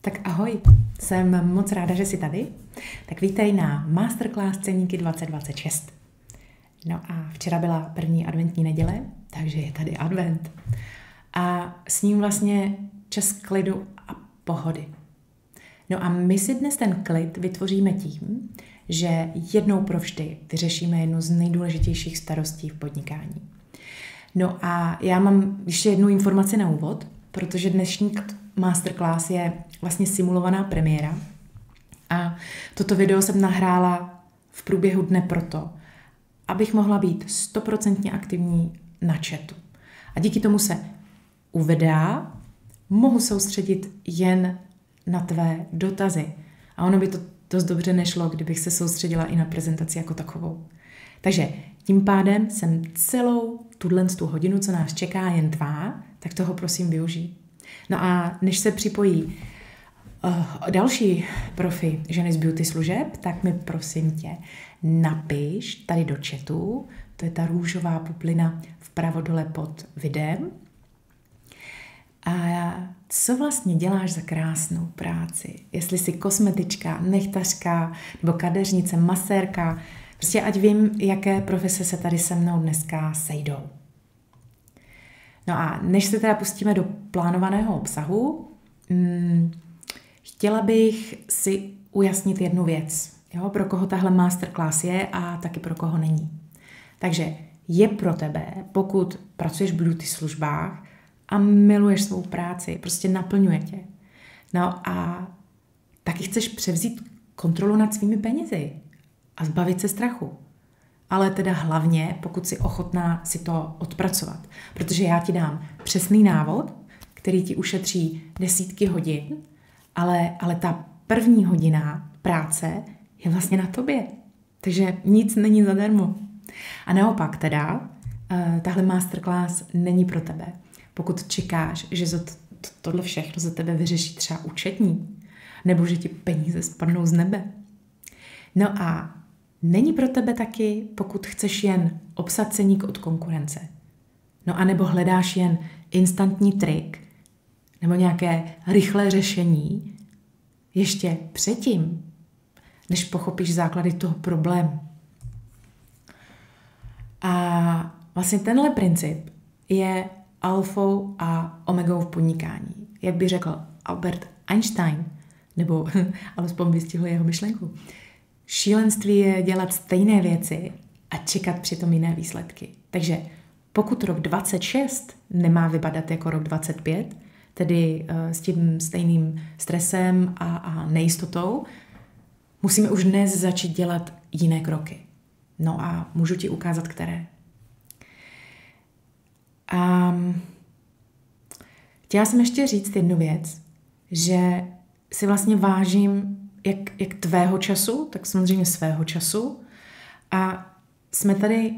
Tak ahoj, jsem moc ráda, že jsi tady. Tak vítej na Masterclass Ceníky 2026. No a včera byla první adventní neděle, takže je tady advent. A s ním vlastně čas klidu a pohody. No a my si dnes ten klid vytvoříme tím, že jednou provždy vyřešíme jednu z nejdůležitějších starostí v podnikání. No a já mám ještě jednu informaci na úvod, protože dnešní masterclass je vlastně simulovaná premiéra a toto video jsem nahrála v průběhu dne proto, abych mohla být 100% aktivní na chatu. A díky tomu se u videa mohu soustředit jen na tvé dotazy. A ono by to dost dobře nešlo, kdybych se soustředila i na prezentaci jako takovou. Takže tím pádem jsem celou tu hodinu, co nás čeká, jen tvá, tak toho prosím využij. No a než se připojí další profi ženy z beauty služeb, tak mi prosím tě napiš tady do chatu, to je ta růžová bublina vpravo dole pod videem. A co vlastně děláš za krásnou práci? Jestli jsi kosmetička, nechtařka nebo kadeřnice, masérka, prostě ať vím, jaké profese se tady se mnou dneska sejdou. No a než se teda pustíme do plánovaného obsahu, chtěla bych si ujasnit jednu věc, jo, pro koho tahle masterclass je a taky pro koho není. Takže je pro tebe, pokud pracuješ v beauty službách a miluješ svou práci, prostě naplňuje tě. No a taky chceš převzít kontrolu nad svými penězi a zbavit se strachu. Ale teda hlavně, pokud jsi ochotná si to odpracovat. Protože já ti dám přesný návod, který ti ušetří desítky hodin, ale ta první hodina práce je vlastně na tobě. Takže nic není zadarmo. A naopak teda, tahle masterclass není pro tebe. Pokud čekáš, že tohle všechno za tebe vyřeší třeba účetní, nebo že ti peníze spadnou z nebe. No a není pro tebe taky, pokud chceš jen obsat ceník od konkurence. No a nebo hledáš jen instantní trik, nebo nějaké rychlé řešení, ještě předtím, než pochopíš základy toho problému. A vlastně tenhle princip je alfou a omegou v podnikání. Jak by řekl Albert Einstein, nebo alespoň vystihl jeho myšlenku. Šílenství je dělat stejné věci a čekat přitom jiné výsledky. Takže pokud rok 26 nemá vypadat jako rok 25, tedy s tím stejným stresem a nejistotou, musíme už dnes začít dělat jiné kroky. No a můžu ti ukázat, které. A chtěla jsem ještě říct jednu věc, že si vlastně vážím jak tvého času, tak samozřejmě svého času a jsme tady,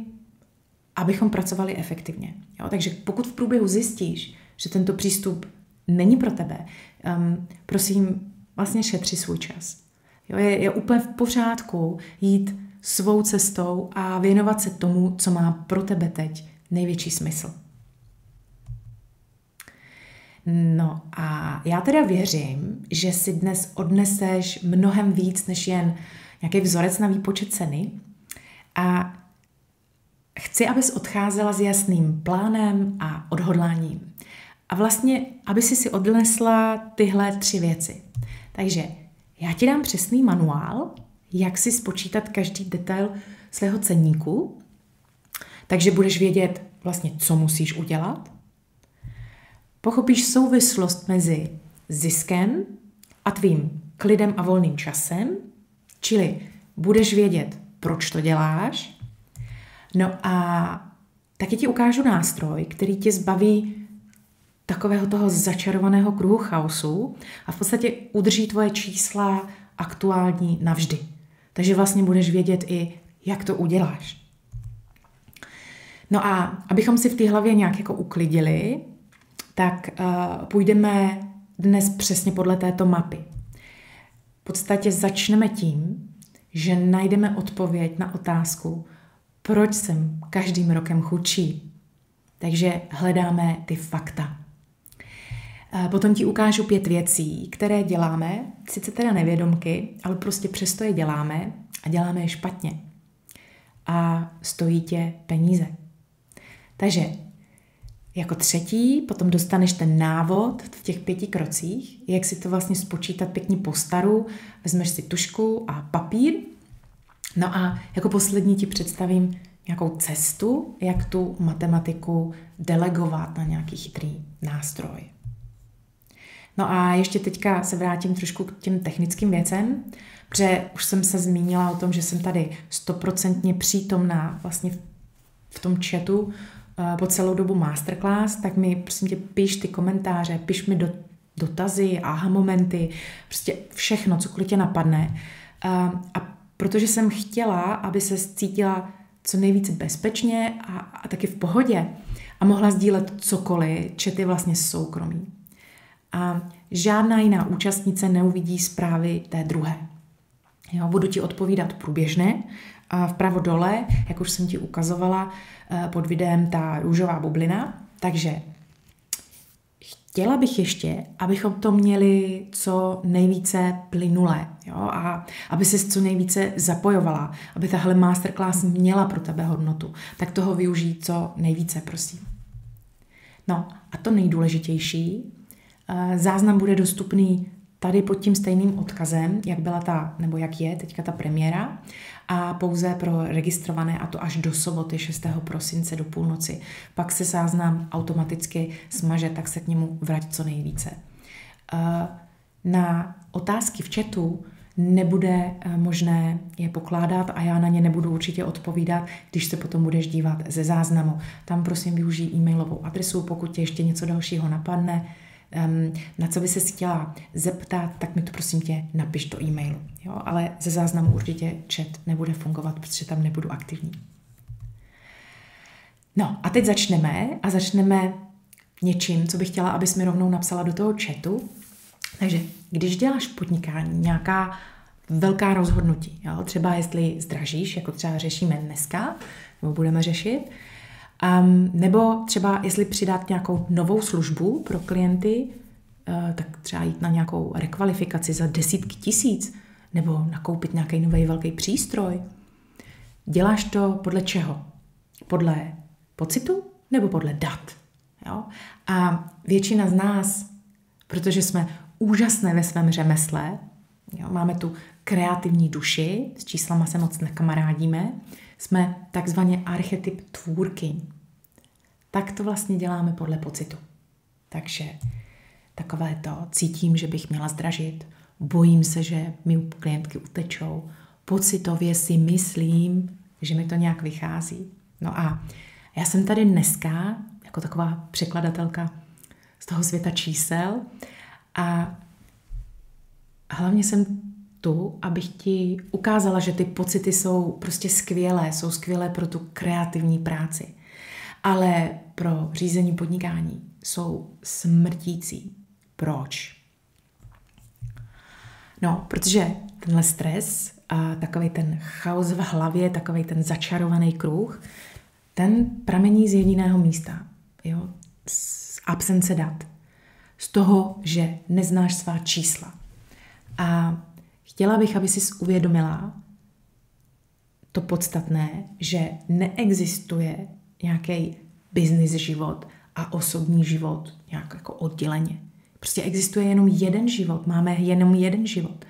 abychom pracovali efektivně. Jo? Takže pokud v průběhu zjistíš, že tento přístup není pro tebe, prosím, vlastně šetři svůj čas. Jo? Je úplně v pořádku jít svou cestou a věnovat se tomu, co má pro tebe teď největší smysl. No a já teda věřím, že si dnes odneseš mnohem víc než jen nějaký vzorec na výpočet ceny a chci, abys odcházela s jasným plánem a odhodláním. A vlastně, aby si odnesla tyhle 3 věci. Takže já ti dám přesný manuál, jak si spočítat každý detail svého ceníku, takže budeš vědět vlastně, co musíš udělat. Pochopíš souvislost mezi ziskem a tvým klidem a volným časem, čili budeš vědět, proč to děláš. No a taky ti ukážu nástroj, který tě zbaví takového toho začarovaného kruhu chaosu a v podstatě udrží tvoje čísla aktuální navždy. Takže vlastně budeš vědět i, jak to uděláš. No a abychom si v té hlavě nějak jako uklidili, tak půjdeme dnes přesně podle této mapy. V podstatě začneme tím, že najdeme odpověď na otázku, proč jsem každým rokem chudší. Takže hledáme ty fakta. Potom ti ukážu 5 věcí, které děláme, sice teda nevědomky, ale prostě přesto je děláme a děláme je špatně. A stojí tě peníze. Takže jako třetí potom dostaneš ten návod v těch 5 krocích, jak si to vlastně spočítat pěkně po staru, vezmeš si tužku a papír. No a jako poslední ti představím nějakou cestu, jak tu matematiku delegovat na nějaký chytrý nástroj. No a ještě teďka se vrátím trošku k těm technickým věcem, protože už jsem se zmínila o tom, že jsem tady 100% přítomná vlastně v tom chatu po celou dobu masterclass, tak mi prosím tě piš ty komentáře, piš mi dotazy, aha momenty, prostě všechno, cokoliv tě napadne. A protože jsem chtěla, aby se cítila co nejvíce bezpečně a taky v pohodě a mohla sdílet cokoliv, chat je vlastně soukromý. A žádná jiná účastnice neuvidí zprávy té druhé. Jo, budu ti odpovídat průběžně. A vpravo dole, jak už jsem ti ukazovala pod videem, ta růžová bublina. Takže chtěla bych ještě, abychom to měli co nejvíce plynulé, jo? A aby ses co nejvíce zapojovala, aby tahle masterclass měla pro tebe hodnotu. Tak toho využij co nejvíce, prosím. No a to nejdůležitější, záznam bude dostupný tady pod tím stejným odkazem, jak byla nebo jak je teďka ta premiéra, a pouze pro registrované, a to až do soboty 6. prosince do půlnoci. Pak se záznam automaticky smaže, tak se k němu vrať co nejvíce. Na otázky v chatu nebude možné je pokládat a já na ně nebudu určitě odpovídat, když se potom budeš dívat ze záznamu. Tam prosím využij e-mailovou adresu, pokud tě ještě něco dalšího napadne, na co by se chtěla zeptat, tak mi to prosím tě napiš do e-mailu. Jo? Ale ze záznamu určitě chat nebude fungovat, protože tam nebudu aktivní. No a teď začneme něčím, co bych chtěla, abys mi rovnou napsala do toho chatu. Takže když děláš podnikání, nějaká velká rozhodnutí, jo? Třeba jestli zdražíš, jako třeba řešíme dneska, nebo budeme řešit, nebo třeba jestli přidat nějakou novou službu pro klienty, tak třeba jít na nějakou rekvalifikaci za desítky tisíc, nebo nakoupit nějaký nový velký přístroj. Děláš to podle čeho? Podle pocitu nebo podle dat? Jo? A většina z nás, protože jsme úžasné ve svém řemesle, jo, máme tu kreativní duši, s číslama se moc nekamarádíme, jsme takzvaně archetyp tvůrky. Tak to vlastně děláme podle pocitu. Takže takové to, cítím, že bych měla zdražit, bojím se, že mi klientky utečou, pocitově si myslím, že mi to nějak vychází. No a já jsem tady dneska jako taková překladatelka z toho světa čísel a hlavně jsem tu, abych ti ukázala, že ty pocity jsou prostě skvělé, jsou skvělé pro tu kreativní práci, ale pro řízení podnikání jsou smrtící. Proč? No, protože tenhle stres a takový ten chaos v hlavě, takový ten začarovaný kruh, ten pramení z jediného místa, jo? Z absence dat, z toho, že neznáš svá čísla. A chtěla bych, aby si uvědomila to podstatné, že neexistuje nějaký business život a osobní život nějak jako odděleně. Prostě existuje jenom jeden život, máme jenom jeden život.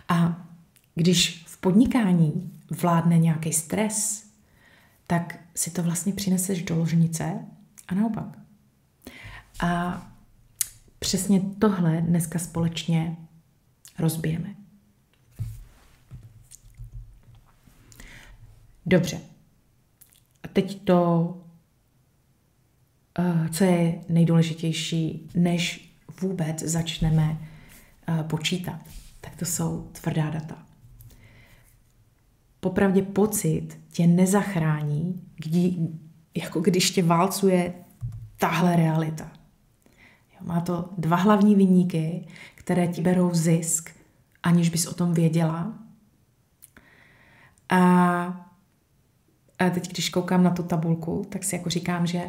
A když v podnikání vládne nějaký stres, tak si to vlastně přineseš do ložnice a naopak. A přesně tohle dneska společně rozbijeme. Dobře. A teď to, co je nejdůležitější, než vůbec začneme počítat, tak to jsou tvrdá data. Popravdě pocit tě nezachrání, jako když tě válcuje tahle realita. Má to 2 hlavní viníky, které ti berou zisk, aniž bys o tom věděla. A teď, když koukám na tu tabulku, tak si jako říkám, že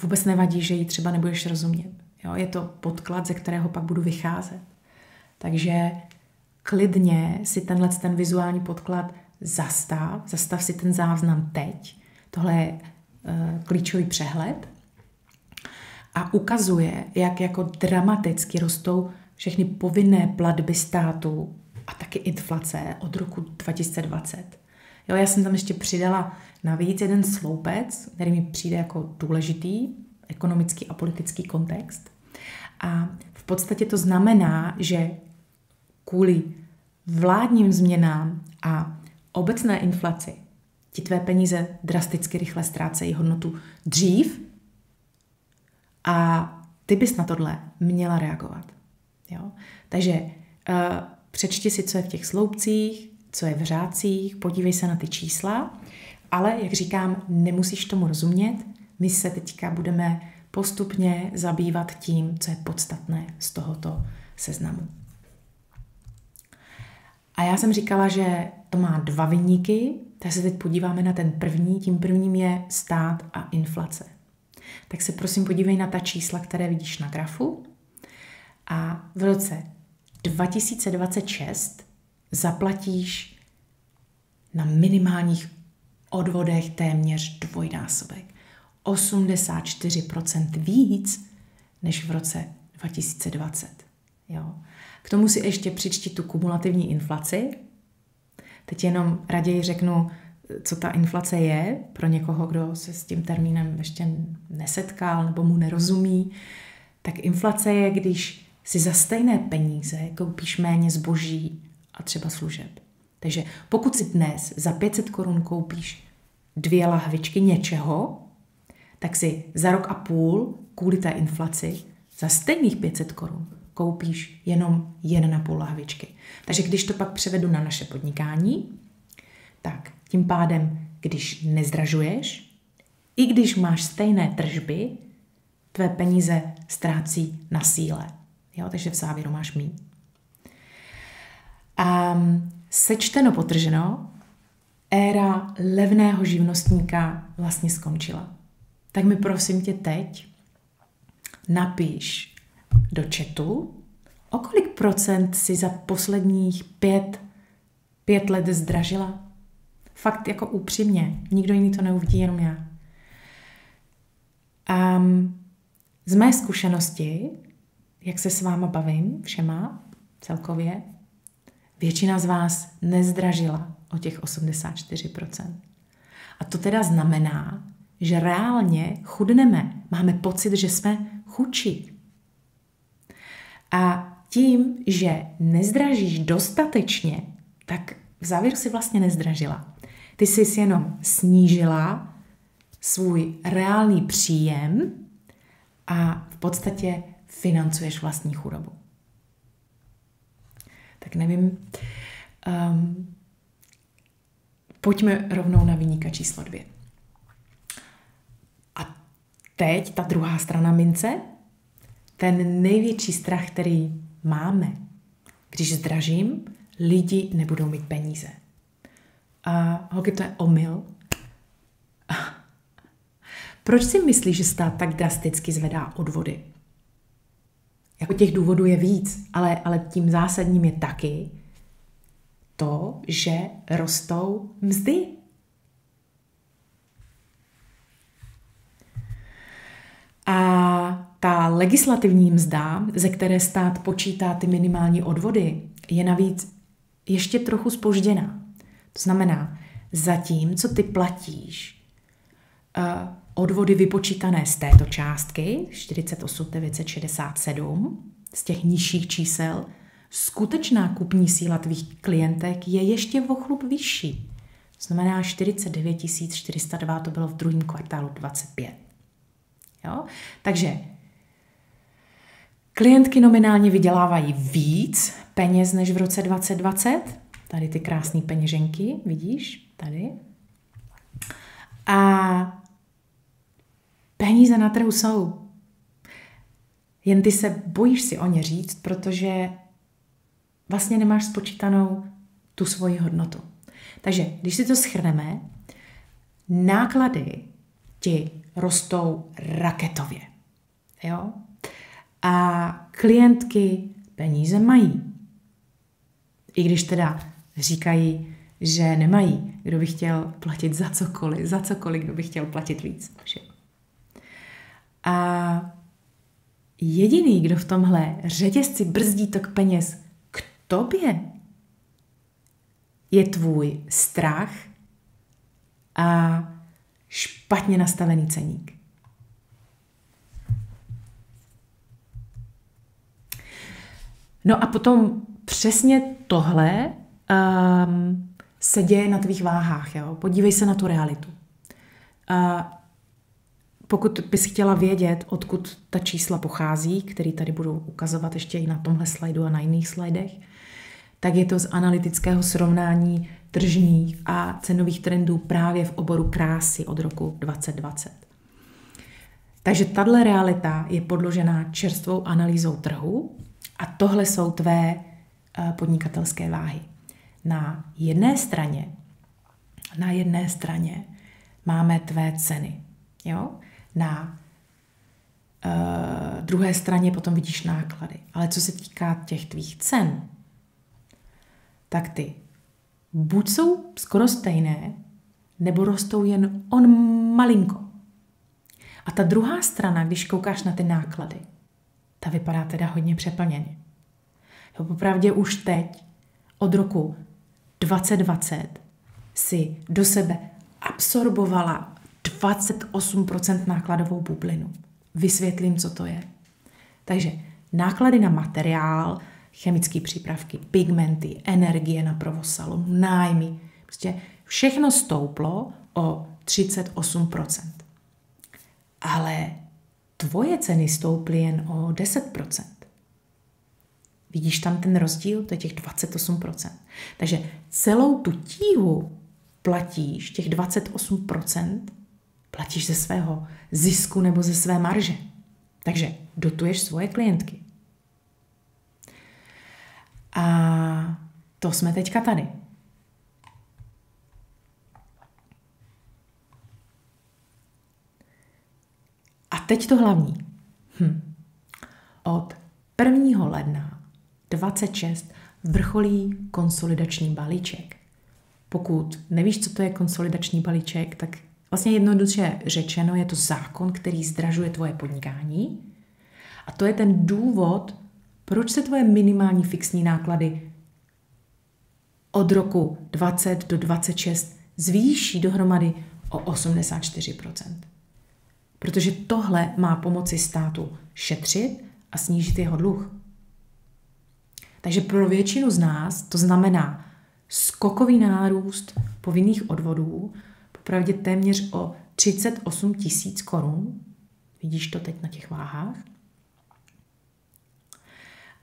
vůbec nevadí, že ji třeba nebudeš rozumět. Jo? Je to podklad, ze kterého pak budu vycházet. Takže klidně si ten vizuální podklad zastav si ten záznam teď. Tohle je klíčový přehled a ukazuje, jak jako dramaticky rostou všechny povinné platby státu a taky inflace od roku 2020. Jo, já jsem tam ještě přidala navíc jeden sloupec, který mi přijde jako důležitý, ekonomický a politický kontext. A v podstatě to znamená, že kvůli vládním změnám a obecné inflaci ti tvé peníze drasticky rychle ztrácejí hodnotu dřív a ty bys na tohle měla reagovat. Jo? Takže přečti si, co je v těch sloupcích, co je v řádcích, podívej se na ty čísla, ale, jak říkám, nemusíš tomu rozumět. My se teďka budeme postupně zabývat tím, co je podstatné z tohoto seznamu. A já jsem říkala, že to má 2 viníky, tak se teď podíváme na ten první. Tím prvním je stát a inflace. Tak se prosím podívej na ta čísla, které vidíš na grafu. A v roce 2026 zaplatíš na minimálních odvodech téměř dvojnásobek. 84% víc než v roce 2020. Jo. K tomu si ještě přičti tu kumulativní inflaci. Teď jenom raději řeknu, co ta inflace je pro někoho, kdo se s tím termínem ještě nesetkal nebo mu nerozumí. Tak inflace je, když si za stejné peníze koupíš méně zboží a třeba služeb. Takže pokud si dnes za 500 korun koupíš 2 lahvičky něčeho, tak si za rok a půl kvůli té inflaci za stejných 500 korun koupíš jenom 1,5 lahvičky. Takže když to pak převedu na naše podnikání, tak tím pádem, když nezdražuješ, i když máš stejné tržby, tvé peníze ztrácí na síle. Jo, takže v závěru máš míň. Sečteno potrženo, éra levného živnostníka vlastně skončila. Tak mi prosím tě teď napiš do chatu, o kolik procent si za posledních 5 let zdražila. Fakt jako upřímně, nikdo jiný to neuvidí, jenom já. Z mé zkušenosti, jak se s váma bavím, všema celkově, většina z vás nezdražila o těch 84%. A to teda znamená, že reálně chudneme, máme pocit, že jsme chudší. A tím, že nezdražíš dostatečně, tak v závěru si vlastně nezdražila. Ty jsi jenom snížila svůj reálný příjem a v podstatě financuješ vlastní chudobu. Tak nevím, pojďme rovnou na viníka číslo 2. A teď ta druhá strana mince, ten největší strach, který máme, když zdražím, lidi nebudou mít peníze. A holky, to je omyl. Proč si myslíš, že stát tak drasticky zvedá odvody? Jako těch důvodů je víc, ale tím zásadním je taky to, že rostou mzdy. A ta legislativní mzda, ze které stát počítá ty minimální odvody, je navíc ještě trochu zpožděná. To znamená, zatímco ty platíš odvody vypočítané z této částky, 48 967, z těch nižších čísel, skutečná kupní síla tvých klientek je ještě o chlup vyšší. To znamená 49 402, to bylo v druhém kvartálu 25. Jo? Takže klientky nominálně vydělávají víc peněz než v roce 2020. Tady ty krásné peněženky, vidíš? Tady. A peníze na trhu jsou. Jen ty se bojíš si o ně říct, protože vlastně nemáš spočítanou tu svoji hodnotu. Takže když si to shrneme, náklady ti rostou raketově. Jo? A klientky peníze mají. I když teda říkají, že nemají, kdo by chtěl platit za cokoliv, kdo by chtěl platit víc. A jediný, kdo v tomhle řetězci brzdí tok peněz k tobě, je tvůj strach a špatně nastavený ceník. No a potom přesně tohle se děje na tvých váhách. Jo? Podívej se na tu realitu. Pokud bys chtěla vědět, odkud ta čísla pochází, které tady budu ukazovat ještě i na tomhle slajdu a na jiných slajdech, tak je to z analytického srovnání tržních a cenových trendů právě v oboru krásy od roku 2020. Takže tahle realita je podložená čerstvou analýzou trhu a tohle jsou tvé podnikatelské váhy. Na jedné straně máme tvé ceny. Jo? Na druhé straně potom vidíš náklady. Ale co se týká těch tvých cen, tak ty buď jsou skoro stejné, nebo rostou jen malinko. A ta druhá strana, když koukáš na ty náklady, ta vypadá teda hodně přeplněně. Jo, popravdě už teď, od roku 2020, si do sebe absorbovala 28% nákladovou bublinu. Vysvětlím, co to je. Takže náklady na materiál, chemické přípravky, pigmenty, energie na provoz salonu, nájmy. Prostě všechno stouplo o 38%. Ale tvoje ceny stouply jen o 10%. Vidíš tam ten rozdíl? To je těch 28%. Takže celou tu tíhu platíš, těch 28%, platíš ze svého zisku nebo ze své marže. Takže dotuješ svoje klientky. A to jsme teďka tady. A teď to hlavní. Od 1. ledna 26 vrcholí konsolidační balíček. Pokud nevíš, co to je konsolidační balíček, tak vlastně jednoduše řečeno je to zákon, který zdražuje tvoje podnikání. A to je ten důvod, proč se tvoje minimální fixní náklady od roku 20 do 26 zvýší dohromady o 84%. Protože tohle má pomoci státu šetřit a snížit jeho dluh. Takže pro většinu z nás to znamená skokový nárůst povinných odvodů, popravdě téměř o 38 000 korun. Vidíš to teď na těch váhách.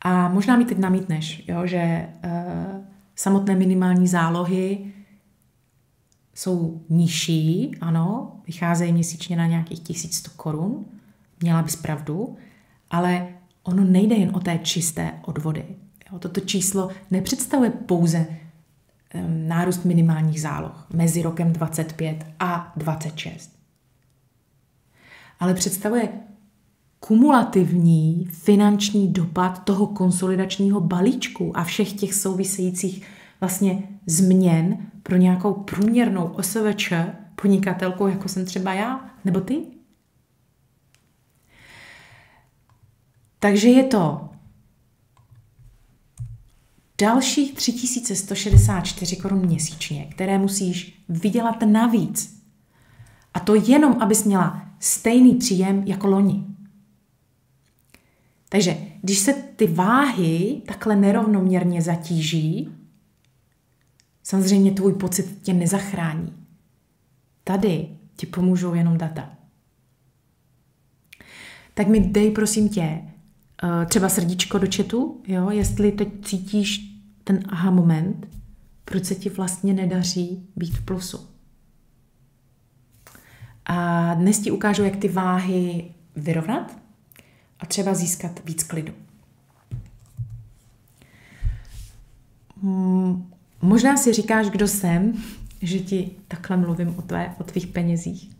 A možná mi teď namítneš, jo, že samotné minimální zálohy jsou nižší, ano, vycházejí měsíčně na nějakých 1100 korun, měla bys pravdu, ale ono nejde jen o té čisté odvody. Jo, toto číslo nepředstavuje pouze nárůst minimálních záloh mezi rokem 25 a 26. Ale představuje kumulativní finanční dopad toho konsolidačního balíčku a všech těch souvisejících vlastně změn pro nějakou průměrnou OSVČ podnikatelku, jako jsem třeba já, nebo ty. Takže je to dalších 3164 korun měsíčně, které musíš vydělat navíc. A to jenom, abys měla stejný příjem jako loni. Takže když se ty váhy takhle nerovnoměrně zatíží, samozřejmě tvůj pocit tě nezachrání. Tady ti pomůžou jenom data. Tak mi dej, prosím tě, třeba srdíčko do chatu, jo, jestli teď cítíš ten aha moment, proč se ti vlastně nedaří být v plusu. A dnes ti ukážu, jak ty váhy vyrovnat a třeba získat víc klidu. Možná si říkáš, kdo jsem, že ti takhle mluvím o tvých penězích.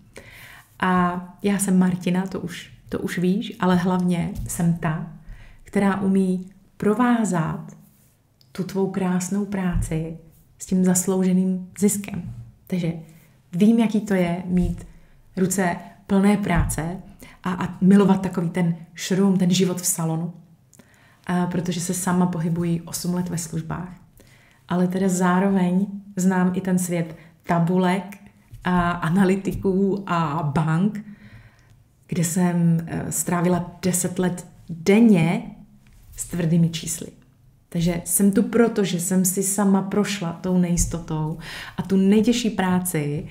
A já jsem Martina, to už to už víš, ale hlavně jsem ta, která umí provázat tu tvou krásnou práci s tím zaslouženým ziskem. Takže vím, jaký to je mít ruce plné práce a milovat takový ten šrum, ten život v salonu. Protože se sama pohybuji 8 let ve službách. Ale teda zároveň znám i ten svět tabulek a analytiků a bank, kde jsem strávila 10 let denně s tvrdými čísly. Takže jsem tu proto, že jsem si sama prošla tou nejistotou a tu nejtěžší práci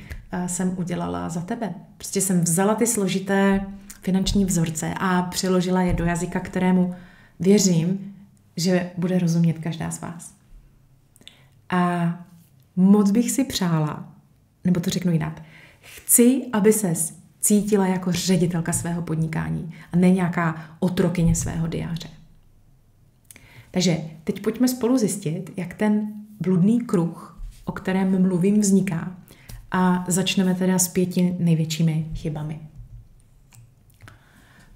jsem udělala za tebe. Prostě jsem vzala ty složité finanční vzorce a přeložila je do jazyka, kterému věřím, že bude rozumět každá z vás. A moc bych si přála, nebo to řeknu jinak, chci, aby ses cítila jako ředitelka svého podnikání a ne nějaká otrokyně svého diáře. Takže teď pojďme spolu zjistit, jak ten bludný kruh, o kterém mluvím, vzniká. A začneme teda s 5 největšími chybami.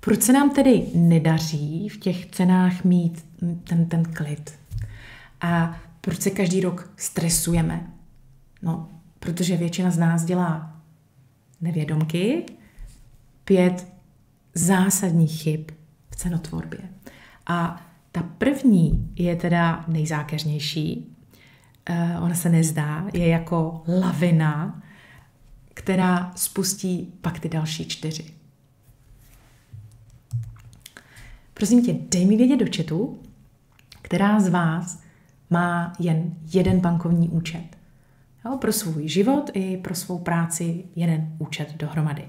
Proč se nám tedy nedaří v těch cenách mít ten klid? A proč se každý rok stresujeme? No, protože většina z nás dělá nevědomky 5 zásadních chyb v cenotvorbě. A ta první je teda nejzákeřnější. Ona se nezdá, je jako lavina, která spustí pak ty další 4. Prosím tě, dej mi vědět do chatu, která z vás má jen jeden bankovní účet. Jo, pro svůj život i pro svou práci jeden účet dohromady.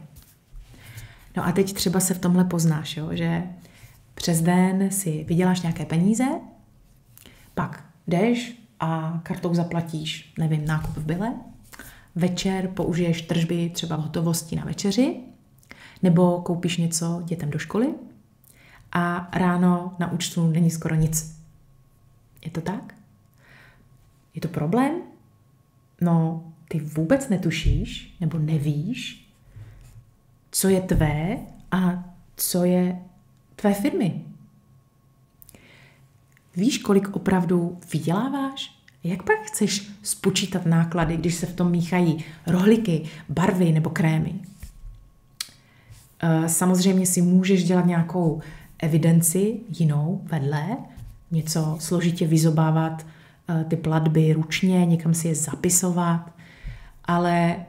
No a teď třeba se v tomhle poznáš, jo, že přes den si vyděláš nějaké peníze, pak jdeš a kartou zaplatíš, nevím, nákup v byle, večer použiješ tržby třeba v hotovosti na večeři, nebo koupíš něco dětem do školy a ráno na účtu není skoro nic. Je to tak? Je to problém? No, ty vůbec netušíš nebo nevíš, co je tvé a co je tvé firmy. Víš, kolik opravdu vyděláváš? Jak pak chceš spočítat náklady, když se v tom míchají rohlíky, barvy nebo krémy? Samozřejmě si můžeš dělat nějakou evidenci jinou vedle, něco složitě vyzobávat ty platby ručně, někam si je zapisovat, ale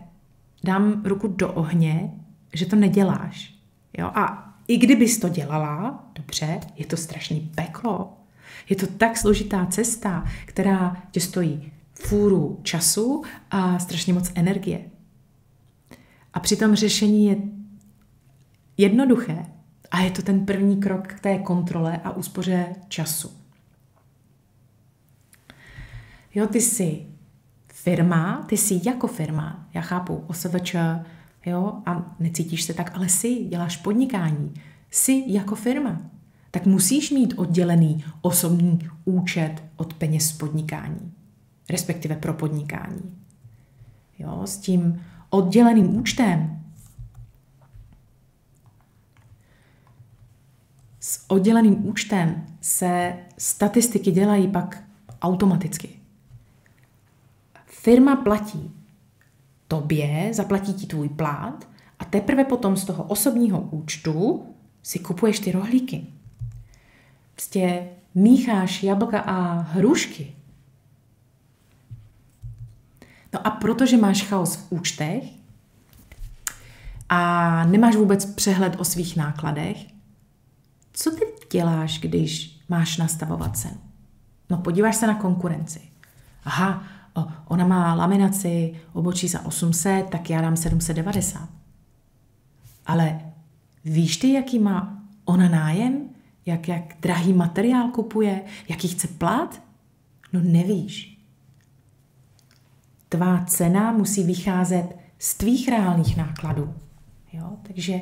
dám ruku do ohně, že to neděláš. Jo? A i kdybys to dělala, dobře, je to strašný peklo. Je to tak složitá cesta, která tě stojí fůru času a strašně moc energie. A přitom řešení je jednoduché a je to ten první krok k té kontrole a úspoře času. Jo, ty jsi firma, ty jsi jako firma, já chápu, OSVČ, jo, a necítíš se tak, ale jsi, děláš podnikání, jsi jako firma, tak musíš mít oddělený osobní účet od peněz z podnikání, respektive pro podnikání. Jo, s tím odděleným účtem, s odděleným účtem se statistiky dělají pak automaticky. Firma platí tobě, zaplatí ti tvůj plat a teprve potom z toho osobního účtu si kupuješ ty rohlíky. Prostě mícháš jablka a hrušky. No a protože máš chaos v účtech a nemáš vůbec přehled o svých nákladech, co ty děláš, když máš nastavovat cenu? No podíváš se na konkurenci. Aha, ona má laminaci obočí za 800, tak já dám 790. Ale víš ty, jaký má ona nájem? Jak drahý materiál kupuje? Jaký chce plat? No nevíš. Tvá cena musí vycházet z tvých reálných nákladů. Jo? Takže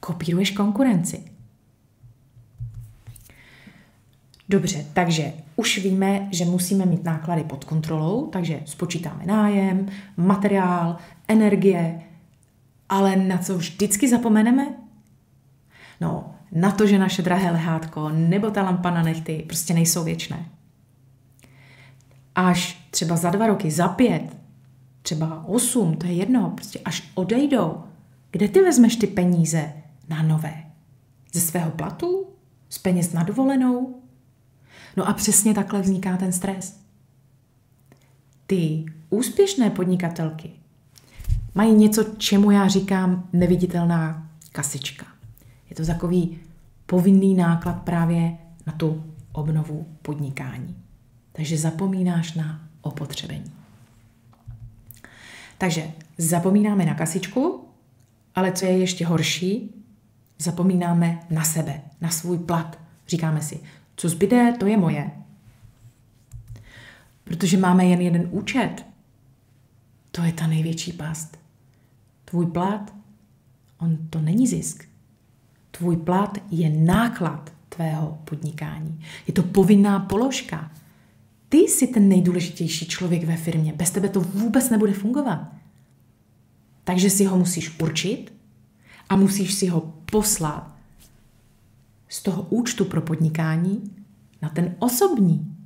kopíruješ konkurenci. Dobře, takže už víme, že musíme mít náklady pod kontrolou, takže spočítáme nájem, materiál, energie, ale na co vždycky zapomeneme? No, na to, že naše drahé lehátko nebo ta lampa na nehty prostě nejsou věčné. Až třeba za 2 roky, za 5, třeba 8, to je jedno, prostě až odejdou, kde ty vezmeš ty peníze na nové? Ze svého platu? Z peněz na dovolenou? No a přesně takhle vzniká ten stres. Ty úspěšné podnikatelky mají něco, čemu já říkám neviditelná kasička. Je to takový povinný náklad právě na tu obnovu podnikání. Takže zapomínáš na opotřebení. Takže zapomínáme na kasičku, ale co je ještě horší, zapomínáme na sebe, na svůj plat. Říkáme si, co zbyde, to je moje. Protože máme jen jeden účet. To je ta největší past. Tvůj plat, on to není zisk. Tvůj plat je náklad tvého podnikání. Je to povinná položka. Ty jsi ten nejdůležitější člověk ve firmě. Bez tebe to vůbec nebude fungovat. Takže si ho musíš určit a musíš si ho poslat z toho účtu pro podnikání na ten osobní.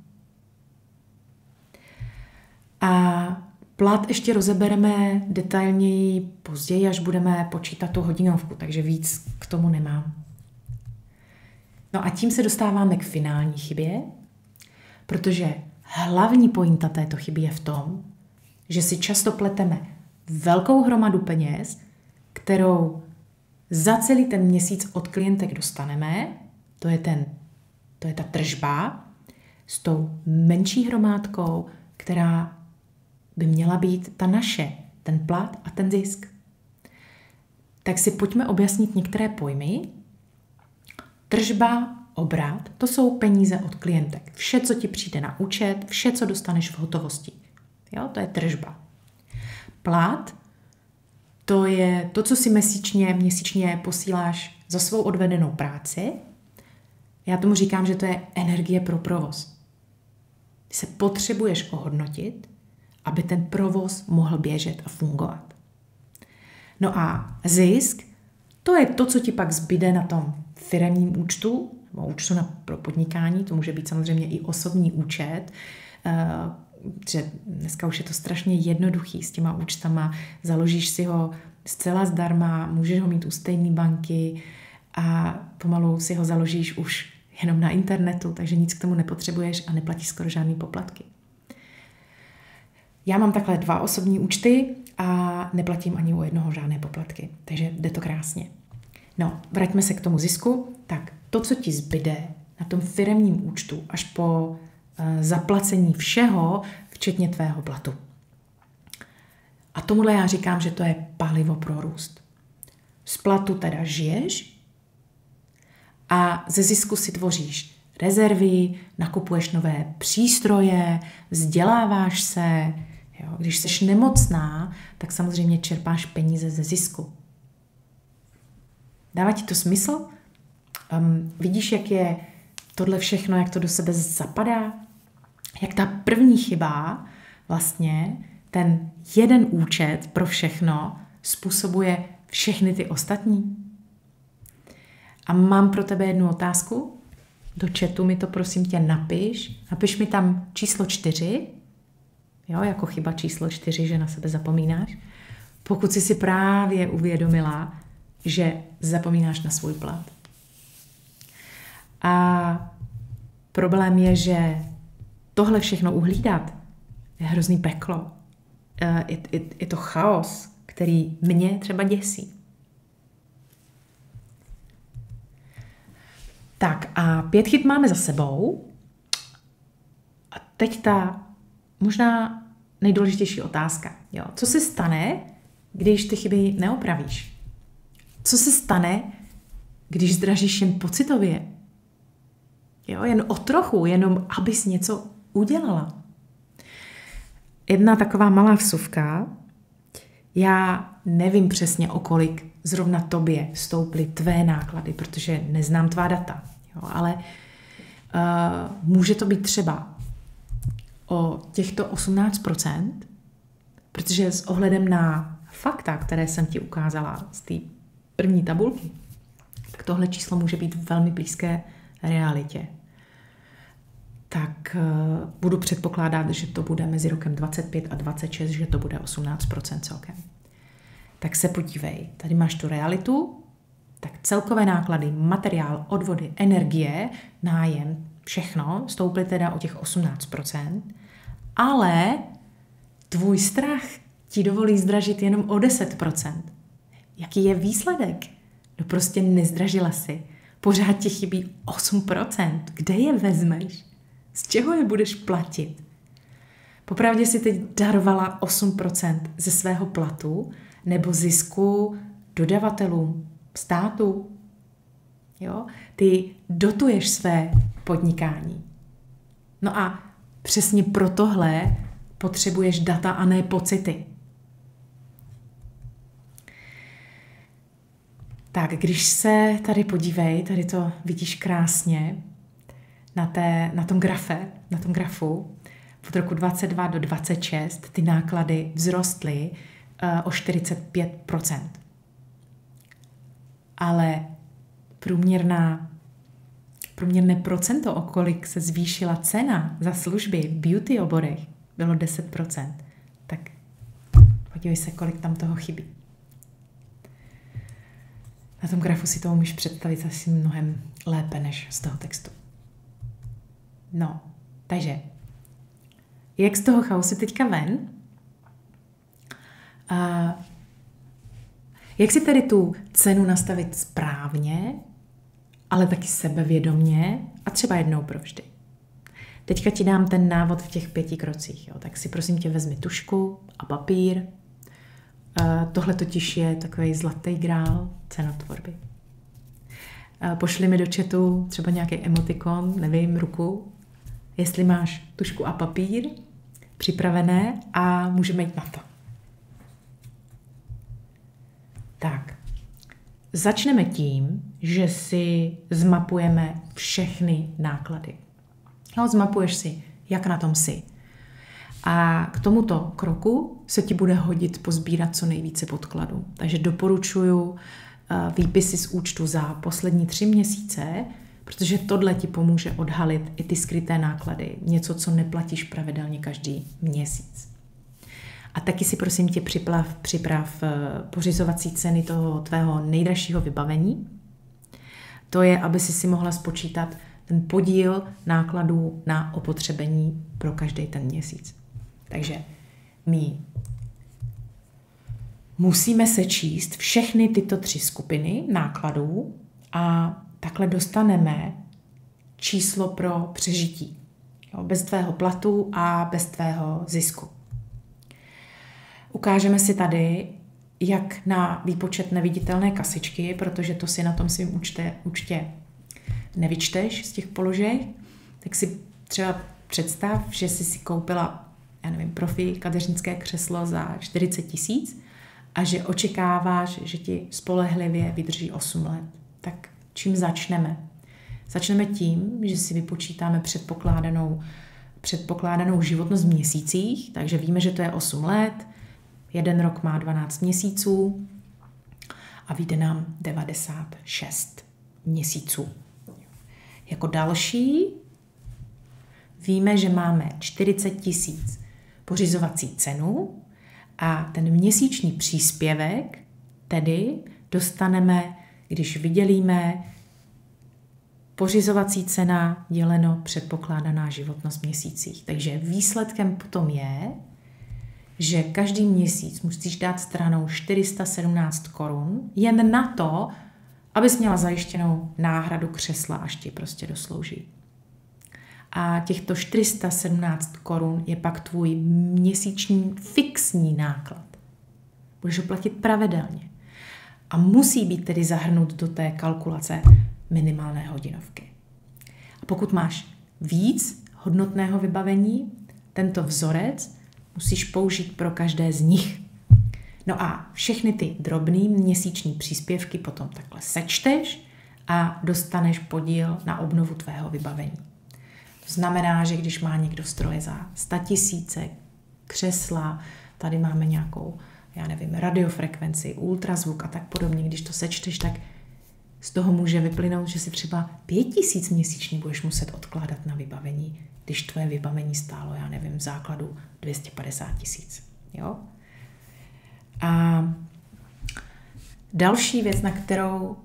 A plat ještě rozebereme detailněji později, až budeme počítat tu hodinovku, takže víc k tomu nemám. No a tím se dostáváme k finální chybě, protože hlavní pointa této chyby je v tom, že si často pleteme velkou hromadu peněz, kterou za celý ten měsíc od klientek dostaneme, to je ta tržba, s tou menší hromádkou, která by měla být ta naše, ten plat a ten zisk. Tak si pojďme objasnit některé pojmy. Tržba, obrat, to jsou peníze od klientek. Vše, co ti přijde na účet, vše, co dostaneš v hotovosti. Jo, to je tržba. Plat, to je to, co si měsíčně posíláš za svou odvedenou práci. Já tomu říkám, že to je energie pro provoz. Ty se potřebuješ ohodnotit, aby ten provoz mohl běžet a fungovat. No a zisk, to je to, co ti pak zbyde na tom firemním účtu, nebo účtu pro podnikání, to může být samozřejmě i osobní účet, že dneska už je to strašně jednoduchý s těma účtama, založíš si ho zcela zdarma, můžeš ho mít u stejné banky a pomalu si ho založíš už jenom na internetu, takže nic k tomu nepotřebuješ a neplatíš skoro žádný poplatky. Já mám takhle 2 osobní účty a neplatím ani u jednoho žádné poplatky, takže jde to krásně. No, vraťme se k tomu zisku. Tak to, co ti zbyde na tom firemním účtu až po zaplacení všeho, včetně tvého platu. A tomuhle já říkám, že to je palivo pro růst. Z platu teda žiješ a ze zisku si tvoříš rezervy, nakupuješ nové přístroje, vzděláváš se. Jo, když jsi nemocná, tak samozřejmě čerpáš peníze ze zisku. Dává ti to smysl? Vidíš, jak je tohle všechno, jak to do sebe zapadá? Jak ta první chyba, vlastně ten jeden účet pro všechno způsobuje všechny ty ostatní? A mám pro tebe jednu otázku. Do chatu mi to prosím tě napiš. Napiš mi tam číslo 4, jo, jako chyba číslo 4, že na sebe zapomínáš. Pokud jsi si právě uvědomila, že zapomínáš na svůj plat. A problém je, že tohle všechno uhlídat je hrozný peklo. Je to chaos, který mě třeba děsí. Tak a 5 chyb máme za sebou. A teď ta možná nejdůležitější otázka. Jo. Co se stane, když ty chyby neopravíš? Co se stane, když zdražíš jen pocitově? Jo, jen o trochu, jenom abys něco udělala. Jedna taková malá vsuvka. Já nevím přesně, o kolik zrovna tobě stouply tvé náklady, protože neznám tvá data. Jo, ale může to být třeba o těchto 18%, protože s ohledem na fakta, které jsem ti ukázala z té první tabulky, tak tohle číslo může být velmi blízké realitě. Tak budu předpokládat, že to bude mezi rokem 25 a 26, že to bude 18% celkem. Tak se podívej, tady máš tu realitu, tak celkové náklady, materiál, odvody, energie, nájem, všechno stouply teda o těch 18%, ale tvůj strach ti dovolí zdražit jenom o 10%. Jaký je výsledek? No prostě nezdražila si. Pořád ti chybí 8%. Kde je vezmeš? Z čeho je budeš platit? Popravdě si teď darovala 8% ze svého platu nebo zisku dodavatelům, státu. Jo? Ty dotuješ své podnikání. No a přesně pro tohle potřebuješ data a ne pocity. Tak, když se tady podívej, tady to vidíš krásně na tom grafu, od roku 22 do 26 ty náklady vzrostly o 45%. Ale průměrné procento, o kolik se zvýšila cena za služby v beauty oborech, bylo 10%. Tak podívej se, kolik tam toho chybí. Na tom grafu si to umíš představit asi mnohem lépe než z toho textu. No, takže jak z toho chaosu teďka ven? Jak si tedy tu cenu nastavit správně, ale taky sebevědomně a třeba jednou provždy. Teďka ti dám ten návod v těch 5 krocích. Jo? Tak si prosím tě vezmi tužku a papír. Tohle totiž je takový zlatý grál cenotvorby. Pošli mi do chatu třeba nějaký emotikon, nevím, ruku, jestli máš tužku a papír připravené a můžeme jít na to. Tak, začneme tím, že si zmapujeme všechny náklady. No, zmapuješ si, jak na tom jsi. A k tomuto kroku se ti bude hodit pozbírat co nejvíce podkladů. Takže doporučuji výpisy z účtu za poslední 3 měsíce, protože tohle ti pomůže odhalit i ty skryté náklady. Něco, co neplatíš pravidelně každý měsíc. A taky si prosím tě připrav pořizovací ceny toho tvého nejdražšího vybavení. To je, aby si mohla spočítat ten podíl nákladů na opotřebení pro každý ten měsíc. Takže my musíme sečíst všechny tyto 3 skupiny nákladů a takhle dostaneme číslo pro přežití. Jo, bez tvého platu a bez tvého zisku. Ukážeme si tady, jak na výpočet neviditelné kasičky, protože to si na tom svým účtě nevyčteš z těch položek, tak si třeba představ, že jsi si koupila, profi kadeřnické křeslo za 40 000 a že očekáváš, že ti spolehlivě vydrží 8 let. Tak čím začneme? Začneme tím, že si vypočítáme předpokládanou životnost v měsících, takže víme, že to je 8 let, 1 rok má 12 měsíců a vyjde nám 96 měsíců. Jako další víme, že máme 40 000 pořizovací cenu a ten měsíční příspěvek tedy dostaneme, když vydělíme pořizovací cena děleno předpokládaná životnost v měsících. Takže výsledkem potom je, že každý měsíc musíš dát stranou 417 korun jen na to, abys měla zajištěnou náhradu křesla, až ti prostě doslouží. A těchto 417 korun je pak tvůj měsíční fixní náklad. Budeš ho platit pravidelně. A musí být tedy zahrnut do té kalkulace minimálné hodinovky. A pokud máš víc hodnotného vybavení, tento vzorec musíš použít pro každé z nich. No a všechny ty drobné měsíční příspěvky potom takhle sečteš a dostaneš podíl na obnovu tvého vybavení. To znamená, že když má někdo stroje za 100 000, křesla, tady máme nějakou, radiofrekvenci, ultrazvuk a tak podobně, když to sečteš, tak z toho může vyplynout, že si třeba 5 000 měsíčně budeš muset odkládat na vybavení, když tvoje vybavení stálo, já nevím, v základu 250 000. Jo? A další věc, na kterou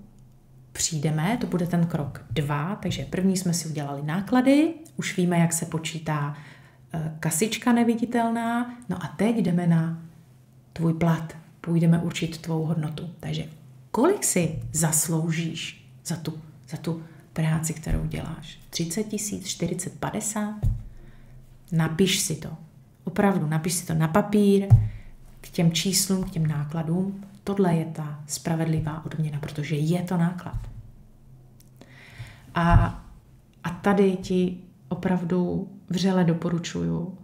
přijdeme, to bude ten krok 2, takže první jsme si udělali náklady, už víme, jak se počítá kasička neviditelná, no a teď jdeme na tvůj plat, půjdeme určit tvou hodnotu. Takže kolik si zasloužíš za tu práci, kterou děláš? 30 000, 40, 50? Napiš si to. Opravdu, napiš si to na papír, k těm číslům, k těm nákladům. Tohle je ta spravedlivá odměna, protože je to náklad. A tady ti opravdu vřele doporučuju,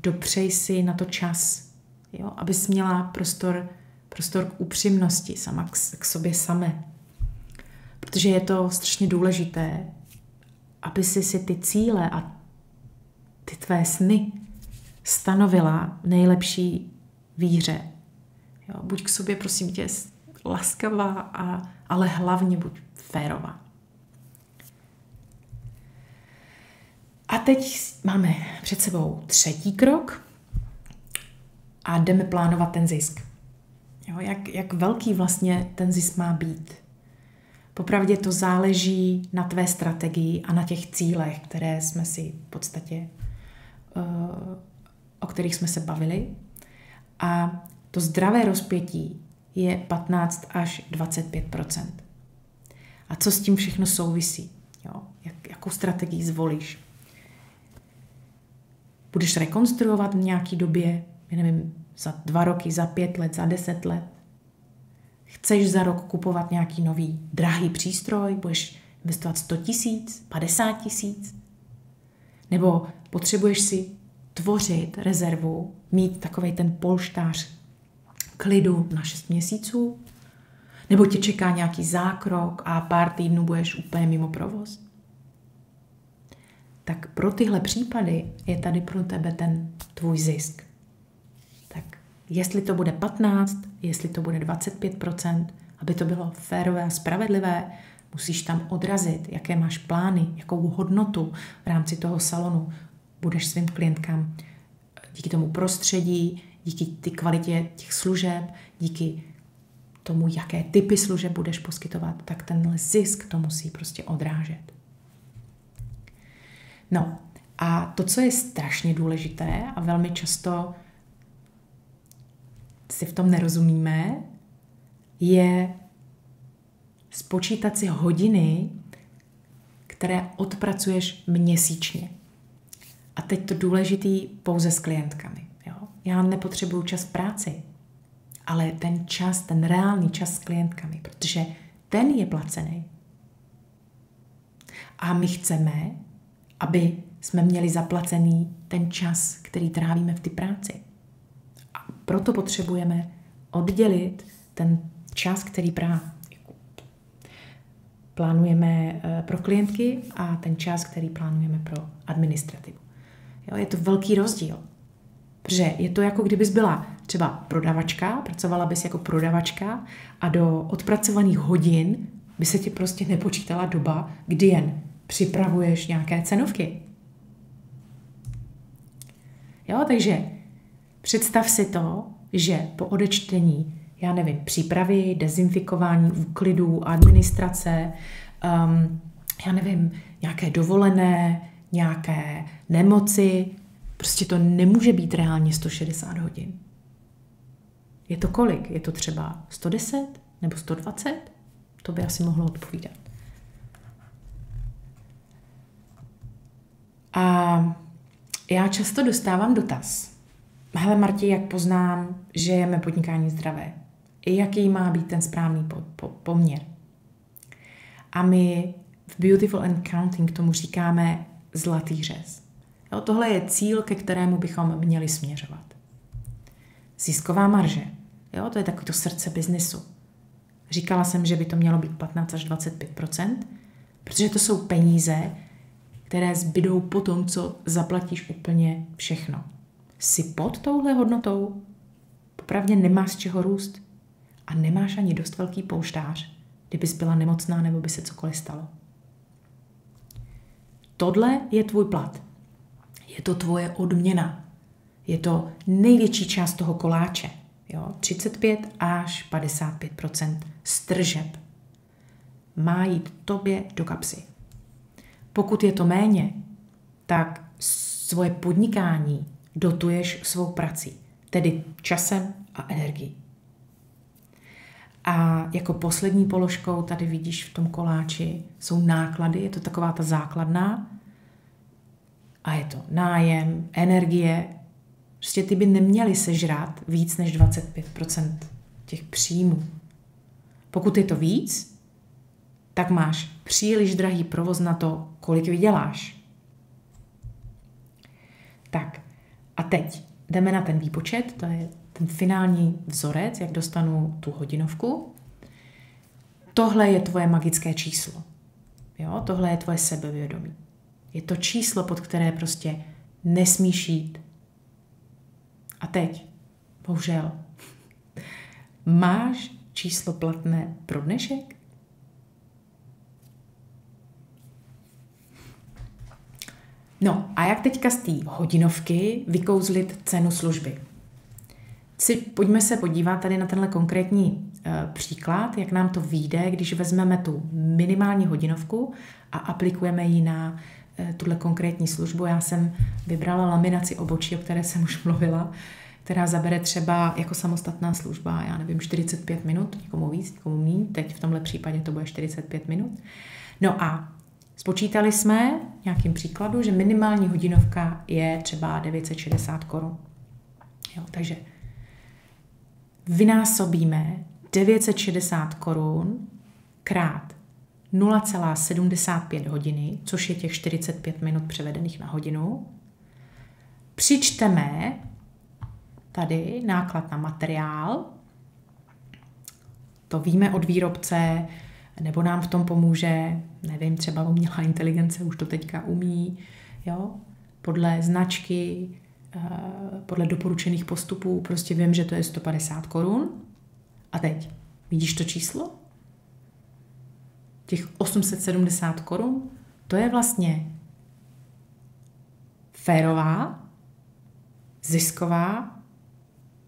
dopřej si na to čas, jo? Abys měla prostor k upřímnosti sama k sobě samé. Protože je to strašně důležité, aby si ty cíle a ty tvé sny stanovila v nejlepší víře. Jo? Buď k sobě, prosím tě, laskavá, ale hlavně buď férová. A teď máme před sebou 3. krok a jdeme plánovat ten zisk. Jo, jak velký vlastně ten zisk má být. Popravdě to záleží na tvé strategii a na těch cílech, které jsme si v podstatě, o kterých jsme se bavili. A to zdravé rozpětí je 15 až 25%. A co s tím všechno souvisí? Jo, jakou strategii zvolíš? Budeš rekonstruovat v nějaké době, já nevím, za 2 roky, za 5 let, za 10 let. Chceš za rok kupovat nějaký nový drahý přístroj, budeš investovat 100 000, 50 000? Nebo potřebuješ si tvořit rezervu, mít takovej ten polštář klidu na 6 měsíců? Nebo tě čeká nějaký zákrok a pár týdnů budeš úplně mimo provoz? Tak pro tyhle případy je tady pro tebe ten tvůj zisk. Tak jestli to bude 15, jestli to bude 25%, aby to bylo férové a spravedlivé, musíš tam odrazit, jaké máš plány, jakou hodnotu v rámci toho salonu budeš svým klientkám díky tomu prostředí, díky ty kvalitě těch služeb, díky tomu, jaké typy služeb budeš poskytovat, tak tenhle zisk to musí prostě odrážet. No a to, co je strašně důležité a velmi často si v tom nerozumíme, je spočítat si hodiny, které odpracuješ měsíčně. A teď to důležitý pouze s klientkami. Jo? Já nepotřebuju čas v práci, ale ten čas, ten reálný čas s klientkami, protože ten je placený. A my chceme, aby jsme měli zaplacený ten čas, který trávíme v té práci. A proto potřebujeme oddělit ten čas, který plánujeme pro klientky a ten čas, který plánujeme pro administrativu. Jo, je to velký rozdíl. Protože je to jako kdybys byla třeba prodavačka, pracovala bys jako prodavačka a do odpracovaných hodin by se ti prostě nepočítala doba, kdy jen připravuješ nějaké cenovky. Jo, takže představ si to, že po odečtení, já nevím, přípravy, dezinfikování, úklidů, administrace, já nevím, nějaké dovolené, nějaké nemoci, prostě to nemůže být reálně 160 hodin. Je to kolik? Je to třeba 110 nebo 120? To by asi mohlo odpovídat. A já často dostávám dotaz. Hele Marti, jak poznám, že je mé podnikání zdravé? Jaký má být ten správný poměr? A my v Beautiful and Counting tomu říkáme zlatý řez. Jo, tohle je cíl, ke kterému bychom měli směřovat. Zisková marže. Jo, to je takový to srdce biznesu. Říkala jsem, že by to mělo být 15 až 25%, protože to jsou peníze, které zbydou po tom, co zaplatíš úplně všechno. Jsi pod touhle hodnotou? Popravdě nemáš z čeho růst a nemáš ani dost velký polštář, kdybys byla nemocná nebo by se cokoliv stalo. Tohle je tvůj plat. Je to tvoje odměna. Je to největší část toho koláče. Jo? 35 až 55% z tržeb má jít tobě do kapsy. Pokud je to méně, tak svoje podnikání dotuješ svou prací, tedy časem a energií. A jako poslední položkou tady vidíš v tom koláči jsou náklady, je to taková ta základná a je to nájem, energie. Prostě ty by neměly sežrat víc než 25% těch příjmů. Pokud je to víc, tak máš příliš drahý provoz na to, kolik vyděláš. Tak a teď jdeme na ten výpočet, to je ten finální vzorec, jak dostanu tu hodinovku. Tohle je tvoje magické číslo. Jo? Tohle je tvoje sebevědomí. Je to číslo, pod které prostě nesmíš jít. A teď, bohužel, máš číslo platné pro dnešek? No a jak teďka z té hodinovky vykouzlit cenu služby? Pojďme se podívat tady na tenhle konkrétní příklad, jak nám to vyjde, když vezmeme tu minimální hodinovku a aplikujeme ji na tuhle konkrétní službu. Já jsem vybrala laminaci obočí, o které jsem už mluvila, která zabere třeba jako samostatná služba, já nevím, 45 minut, někomu víc, někomu míň, teď v tomhle případě to bude 45 minut. No a spočítali jsme v nějakým příkladu, že minimální hodinovka je třeba 960 korun. Jo, takže vynásobíme 960 korun krát 0,75 hodiny, což je těch 45 minut převedených na hodinu. Přičteme tady náklad na materiál, to víme od výrobce, nebo nám v tom pomůže, nevím, třeba umělá inteligence už to teďka umí, jo? Podle značky, podle doporučených postupů, prostě vím, že to je 150 korun. A teď, vidíš to číslo? Těch 870 korun, to je vlastně férová, zisková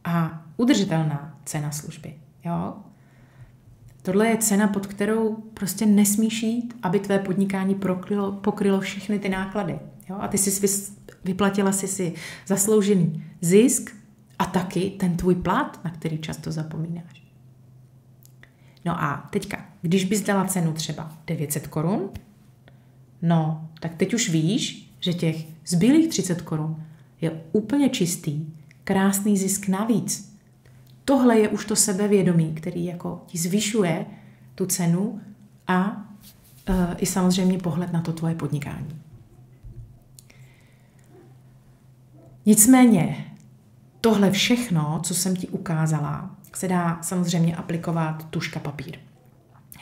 a udržitelná cena služby. Jo? Tohle je cena, pod kterou prostě nesmíš jít, aby tvé podnikání pokrylo všechny ty náklady. Jo? A ty vyplatila si zasloužený zisk a taky ten tvůj plat, na který často zapomínáš. No a teďka, když bys dala cenu třeba 900 korun, no, tak teď už víš, že těch zbylých 30 korun je úplně čistý, krásný zisk navíc. Tohle je už to sebevědomí, který jako ti zvyšuje tu cenu a i samozřejmě pohled na to tvoje podnikání. Nicméně tohle všechno, co jsem ti ukázala, se dá samozřejmě aplikovat tužka papír.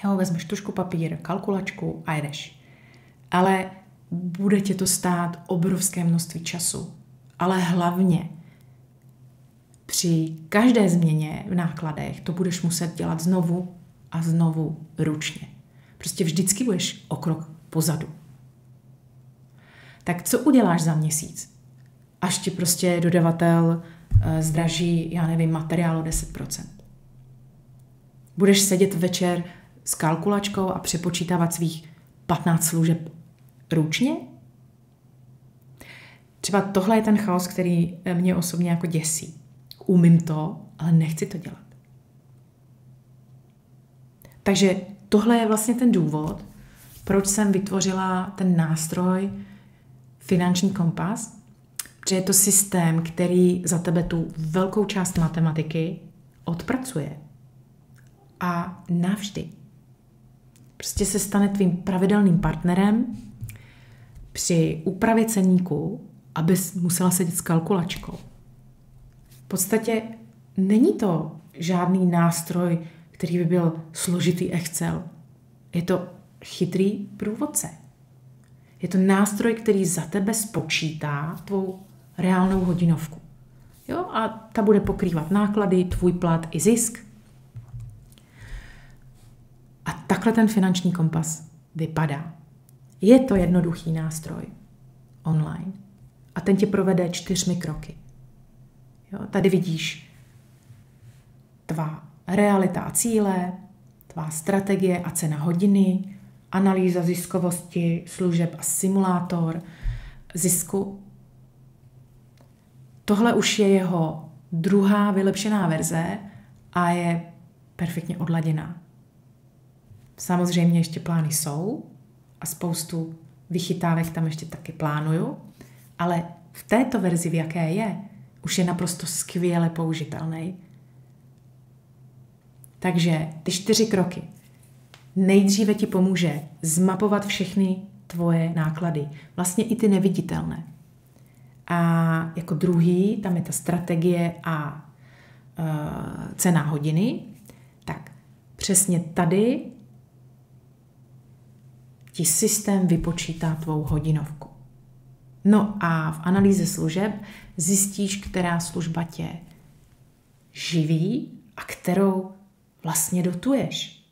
Jo, vezmeš tužku papír, kalkulačku a jedeš. Ale bude tě to stát obrovské množství času. Ale hlavně při každé změně v nákladech to budeš muset dělat znovu a znovu ručně. Prostě vždycky budeš o krok pozadu. Tak co uděláš za měsíc? Až ti prostě dodavatel zdraží, já nevím, materiál o 10%. Budeš sedět večer s kalkulačkou a přepočítávat svých 15 služeb ručně? Třeba tohle je ten chaos, který mě osobně jako děsí. Umím to, ale nechci to dělat. Takže tohle je vlastně ten důvod, proč jsem vytvořila ten nástroj Finanční kompas, že je to systém, který za tebe tu velkou část matematiky odpracuje. A navždy. Prostě se stane tvým pravidelným partnerem při úpravě ceníku, abys musela sedět s kalkulačkou. V podstatě není to žádný nástroj, který by byl složitý Excel. Je to chytrý průvodce. Je to nástroj, který za tebe spočítá tvou reálnou hodinovku. Jo? A ta bude pokrývat náklady, tvůj plat i zisk. A takhle ten finanční kompas vypadá. Je to jednoduchý nástroj online. A ten tě provede 4 kroky. Jo, tady vidíš tvá realita a cíle, tvá strategie a cena hodiny, analýza ziskovosti, služeb a simulátor zisku. Tohle už je jeho druhá vylepšená verze a je perfektně odladěná. Samozřejmě ještě plány jsou a spoustu vychytávek tam ještě taky plánuju, ale v této verzi, v jaké je, už je naprosto skvěle použitelný. Takže ty 4 kroky. Nejdříve ti pomůže zmapovat všechny tvoje náklady, vlastně i ty neviditelné. A jako druhý, tam je ta strategie a cena hodiny, tak přesně tady ti systém vypočítá tvou hodinovku. No a v analýze služeb zjistíš, která služba tě živí a kterou vlastně dotuješ.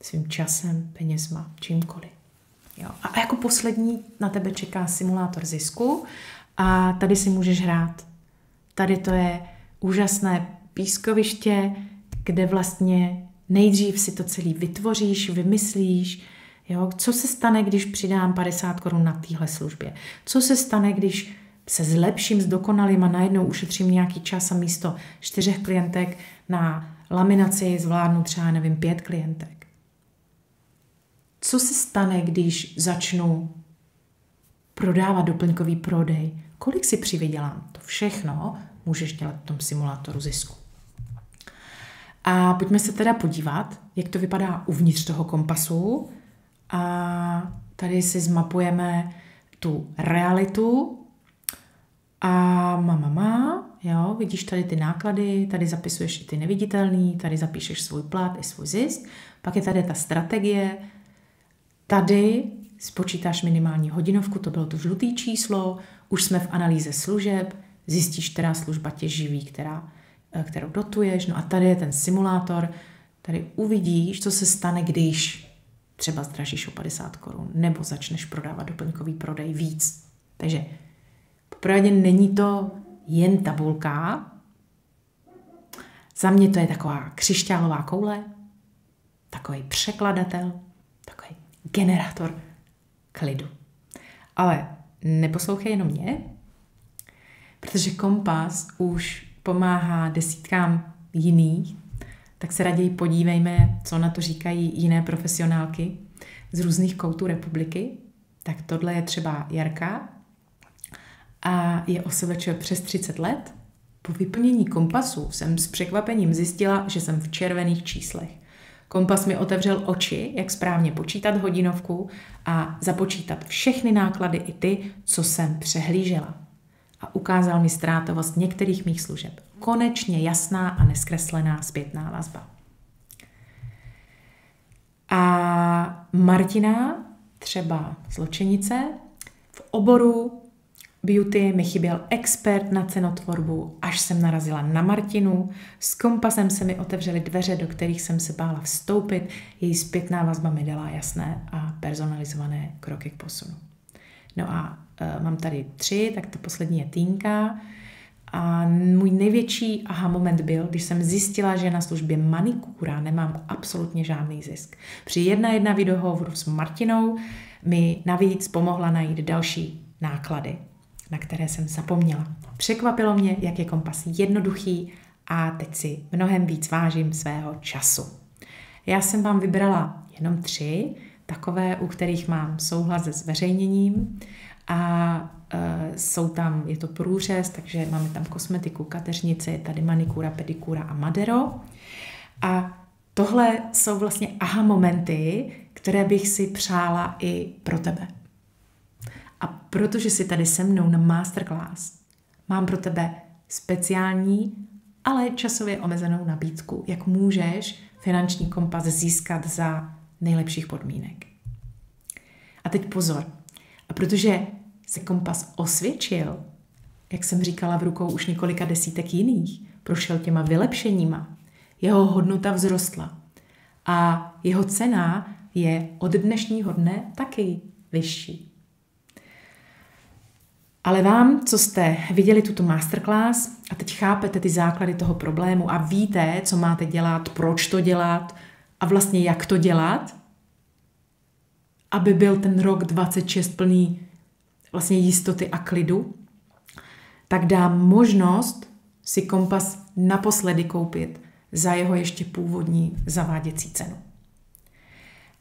Svým časem, penězma, čímkoliv. Jo. A jako poslední na tebe čeká simulátor zisku a tady si můžeš hrát. Tady to je úžasné pískoviště, kde vlastně nejdřív si to celý vytvoříš, vymyslíš. Jo. Co se stane, když přidám 50 Kč na téhle službě? Co se stane, když se zlepším, zdokonalím a najednou ušetřím nějaký čas a místo 4 klientek na laminaci zvládnu třeba, 5 klientek? Co se stane, když začnu prodávat doplňkový prodej? Kolik si přivydělám? To všechno můžeš dělat v tom simulátoru zisku. A pojďme se teda podívat, jak to vypadá uvnitř toho kompasu. A tady si zmapujeme tu realitu. A jo, vidíš tady ty náklady, tady zapisuješ i ty neviditelný, tady zapíšeš svůj plat i svůj zisk. Pak je tady ta strategie. Tady spočítáš minimální hodinovku, to bylo to žlutý číslo, už jsme v analýze služeb, zjistíš, která služba tě živí, kterou dotuješ, no a tady je ten simulátor, tady uvidíš, co se stane, když třeba zdražíš o 50 Kč nebo začneš prodávat doplňkový prodej víc. Takže popravdě není to jen tabulka, za mě to je taková křišťálová koule, takový překladatel, takový generátor klidu. Ale neposlouchej jenom mě, protože kompas už pomáhá desítkám jiných, tak se raději podívejme, co na to říkají jiné profesionálky z různých koutů republiky. Tak tohle je třeba Jarka a je OSVČ přes 30 let. Po vyplnění kompasu jsem s překvapením zjistila, že jsem v červených číslech. Kompas mi otevřel oči, jak správně počítat hodinovku a započítat všechny náklady i ty, co jsem přehlížela. A ukázal mi ztrátovost některých mých služeb. Konečně jasná a neskreslená zpětná vazba. A Martina, třeba zločenice, v oboru beauty mi chyběl expert na cenotvorbu, až jsem narazila na Martinu. S kompasem se mi otevřely dveře, do kterých jsem se bála vstoupit. Její zpětná vazba mi dala jasné a personalizované kroky k posunu. No a mám tady 3, tak ta poslední je Týnka. A můj největší aha moment byl, když jsem zjistila, že na službě manikúra nemám absolutně žádný zisk. Při 1:1 videohovoru s Martinou mi navíc pomohla najít další náklady, na které jsem zapomněla. Překvapilo mě, jak je kompas jednoduchý a teď si mnohem víc vážím svého času. Já jsem vám vybrala jenom 3, takové, u kterých mám souhlas se zveřejněním a jsou tam, je to průřez, takže máme tam kosmetiku, kateřnici, tady manikúra, pedikúra a madero. A tohle jsou vlastně aha momenty, které bych si přála i pro tebe. A protože jsi tady se mnou na masterclass, mám pro tebe speciální, ale časově omezenou nabídku, jak můžeš finanční kompas získat za nejlepších podmínek. A teď pozor. A protože se kompas osvědčil, jak jsem říkala, v rukou už několika desítek jiných, prošel těma vylepšeníma, jeho hodnota vzrostla a jeho cena je od dnešního dne taky vyšší. Ale vám, co jste viděli tuto masterclass a teď chápete ty základy toho problému a víte, co máte dělat, proč to dělat a vlastně jak to dělat, aby byl ten rok 26 plný vlastně jistoty a klidu, tak dám možnost si Kompas naposledy koupit za jeho ještě původní zaváděcí cenu.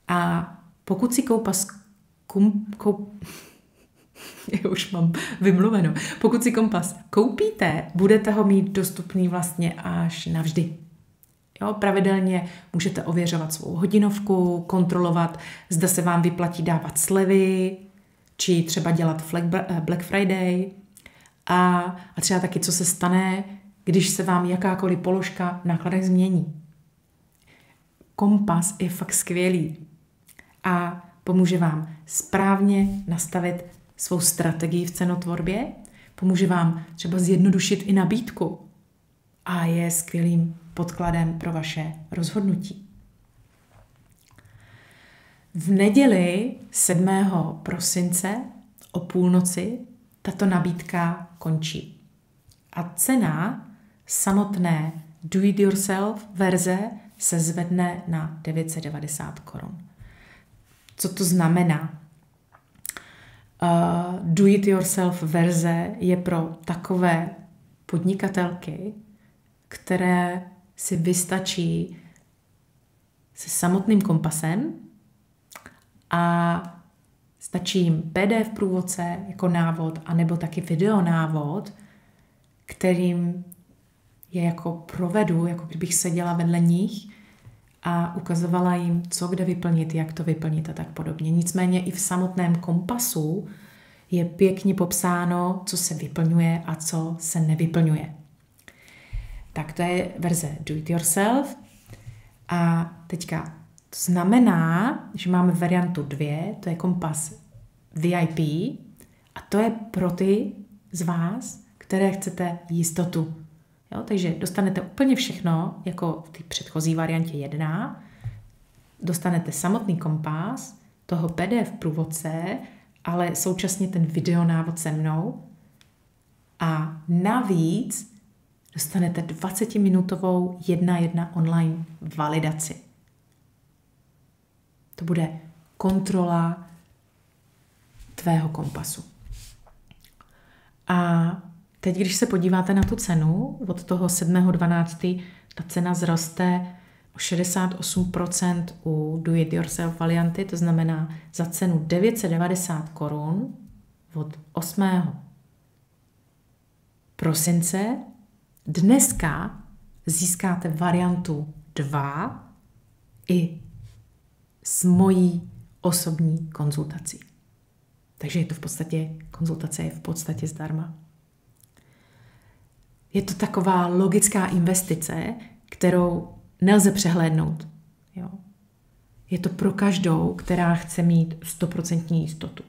A pokud si už mám vymluveno. Pokud si Kompas koupíte, budete ho mít dostupný vlastně až navždy. Jo, pravidelně můžete ověřovat svou hodinovku, kontrolovat, zda se vám vyplatí dávat slevy, či třeba dělat Black Friday a třeba taky, co se stane, když se vám jakákoliv položka v nákladech změní. Kompas je fakt skvělý a pomůže vám správně nastavit svou strategii v cenotvorbě, pomůže vám třeba zjednodušit i nabídku a je skvělým podkladem pro vaše rozhodnutí. V neděli 7. prosince o půlnoci tato nabídka končí. A cena samotné do-it-yourself verze se zvedne na 990 korun. Co to znamená? Do-it-yourself verze je pro takové podnikatelky, které si vystačí se samotným kompasem a stačí jim PDF průvodce jako návod, anebo taky videonávod, kterým je jako provedu, jako kdybych seděla vedle nich a ukazovala jim, co kde vyplnit, jak to vyplnit a tak podobně. Nicméně i v samotném kompasu je pěkně popsáno, co se vyplňuje a co se nevyplňuje. Tak to je verze Do It Yourself. A teďka to znamená, že máme variantu 2, to je kompas VIP a to je pro ty z vás, které chcete jistotu. Jo, takže dostanete úplně všechno, jako v té předchozí variantě 1. Dostanete samotný kompas, toho PDF průvodce, ale současně ten videonávod se mnou. A navíc dostanete 20-minutovou 1:1 online validaci. To bude kontrola tvého kompasu. A teď, když se podíváte na tu cenu, od toho 7.12. ta cena zroste o 68% u do-it-yourself varianty, to znamená za cenu 990 korun od 8. prosince. Dneska získáte variantu 2 i s mojí osobní konzultací. Takže je to v podstatě, konzultace je v podstatě zdarma. Je to taková logická investice, kterou nelze přehlédnout. Jo. Je to pro každou, která chce mít 100% jistotu.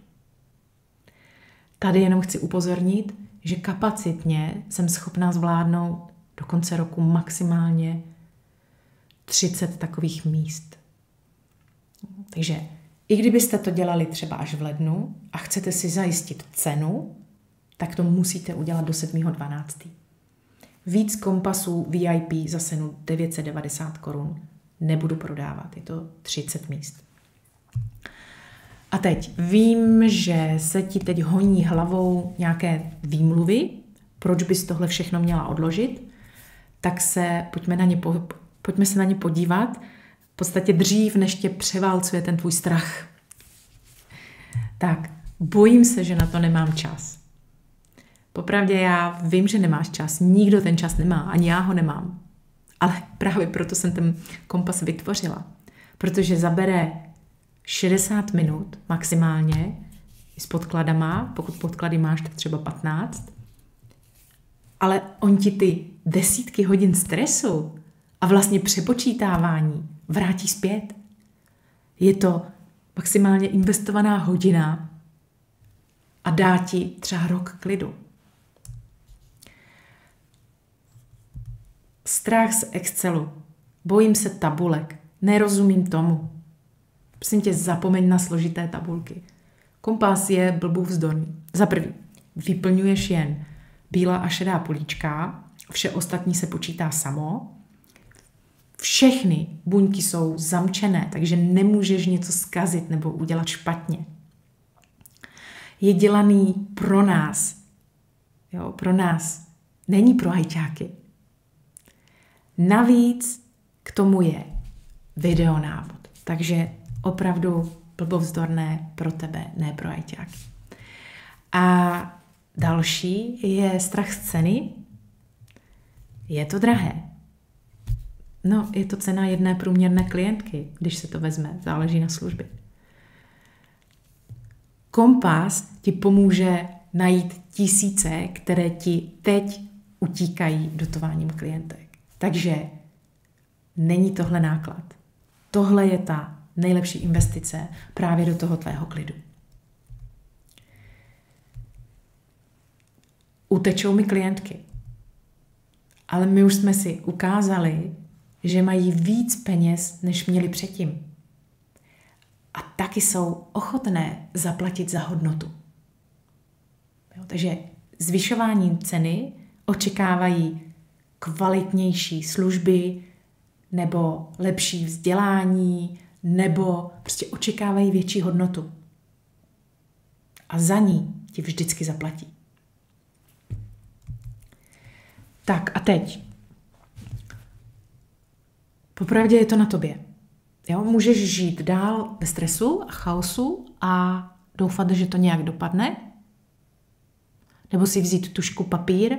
Tady jenom chci upozornit, že kapacitně jsem schopná zvládnout do konce roku maximálně 30 takových míst. Takže i kdybyste to dělali třeba až v lednu a chcete si zajistit cenu, tak to musíte udělat do 7.12. Víc kompasů VIP za cenu 990 korun nebudu prodávat, je to 30 míst. A teď vím, že se ti teď honí hlavou nějaké výmluvy, proč bys tohle všechno měla odložit, tak se pojďme se na ně podívat, v podstatě dřív, než tě převálcuje ten tvůj strach. Tak, bojím se, že na to nemám čas. Popravdě já vím, že nemáš čas, nikdo ten čas nemá, ani já ho nemám. Ale právě proto jsem ten kompas vytvořila, protože zabere 60 minut maximálně s podkladama, pokud podklady máš, tak třeba 15, ale on ti ty desítky hodin stresu a vlastně přepočítávání vrátí zpět. Je to maximálně investovaná hodina a dá ti třeba rok klidu. Strach z Excelu. Bojím se tabulek. nerozumím tomu. Prosím tě, zapomeň na složité tabulky. Kompas je blbůvzdorný. Za prvý, vyplňuješ jen bílá a šedá políčka, vše ostatní se počítá samo. Všechny buňky jsou zamčené, takže nemůžeš něco zkazit nebo udělat špatně. Je dělaný pro nás. Jo, pro nás. Není pro ajťáky. Navíc k tomu je videonávod. Takže opravdu blbovzdorné pro tebe, ne pro ajťáky. A další je strach z ceny. Je to drahé. No, je to cena jedné průměrné klientky, když se to vezme, záleží na službě. Kompas ti pomůže najít tisíce, které ti teď utíkají dotováním klientek. Takže není tohle náklad. Tohle je ta nejlepší investice právě do toho tvého klidu. Utečou mi klientky. Ale my už jsme si ukázali, že mají víc peněz, než měli předtím. A taky jsou ochotné zaplatit za hodnotu. Jo, takže zvyšováním ceny očekávají kvalitnější služby nebo lepší vzdělání nebo prostě očekávají větší hodnotu. A za ní ti vždycky zaplatí. Tak a teď. Popravdě je to na tobě. Jo? Můžeš žít dál ve stresu a chaosu a doufat, že to nějak dopadne. Nebo si vzít tužku, papír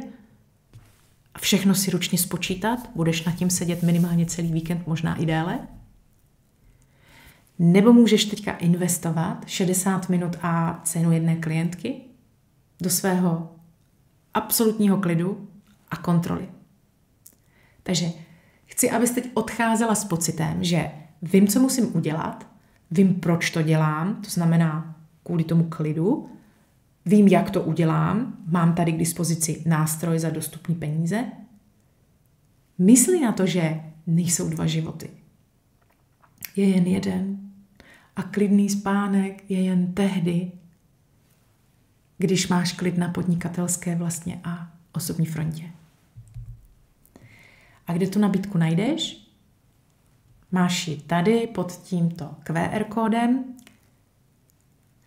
a všechno si ručně spočítat. Budeš nad tím sedět minimálně celý víkend, možná i déle. Nebo můžeš teďka investovat 60 minut a cenu jedné klientky do svého absolutního klidu a kontroly. Takže chci, abys teď odcházela s pocitem, že vím, co musím udělat, vím, proč to dělám, to znamená kvůli tomu klidu, vím, jak to udělám, mám tady k dispozici nástroj za dostupné peníze. Mysli na to, že nejsou dva životy. Je jen jeden a klidný spánek je jen tehdy, když máš klid na podnikatelské vlastně a osobní frontě. A kde tu nabídku najdeš? Máš ji tady pod tímto QR kódem.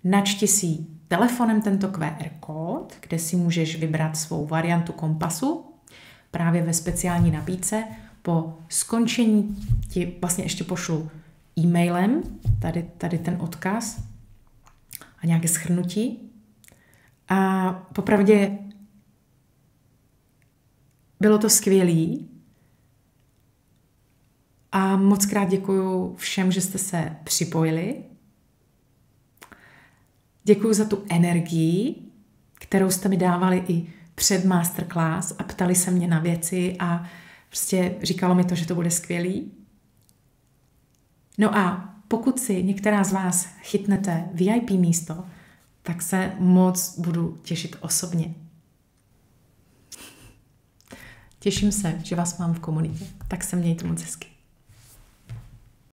Načti si telefonem tento QR kód, kde si můžeš vybrat svou variantu kompasu. Právě ve speciální nabídce. Po skončení ti vlastně ještě pošlu e-mailem tady ten odkaz a nějaké shrnutí. A popravdě bylo to skvělý. A moc krát děkuju všem, že jste se připojili. Děkuju za tu energii, kterou jste mi dávali i před masterclass a ptali se mě na věci a prostě říkalo mi to, že to bude skvělý. No a pokud si některá z vás chytnete VIP místo, tak se moc budu těšit osobně. Těším se, že vás mám v komunitě. Tak se mějte moc hezky.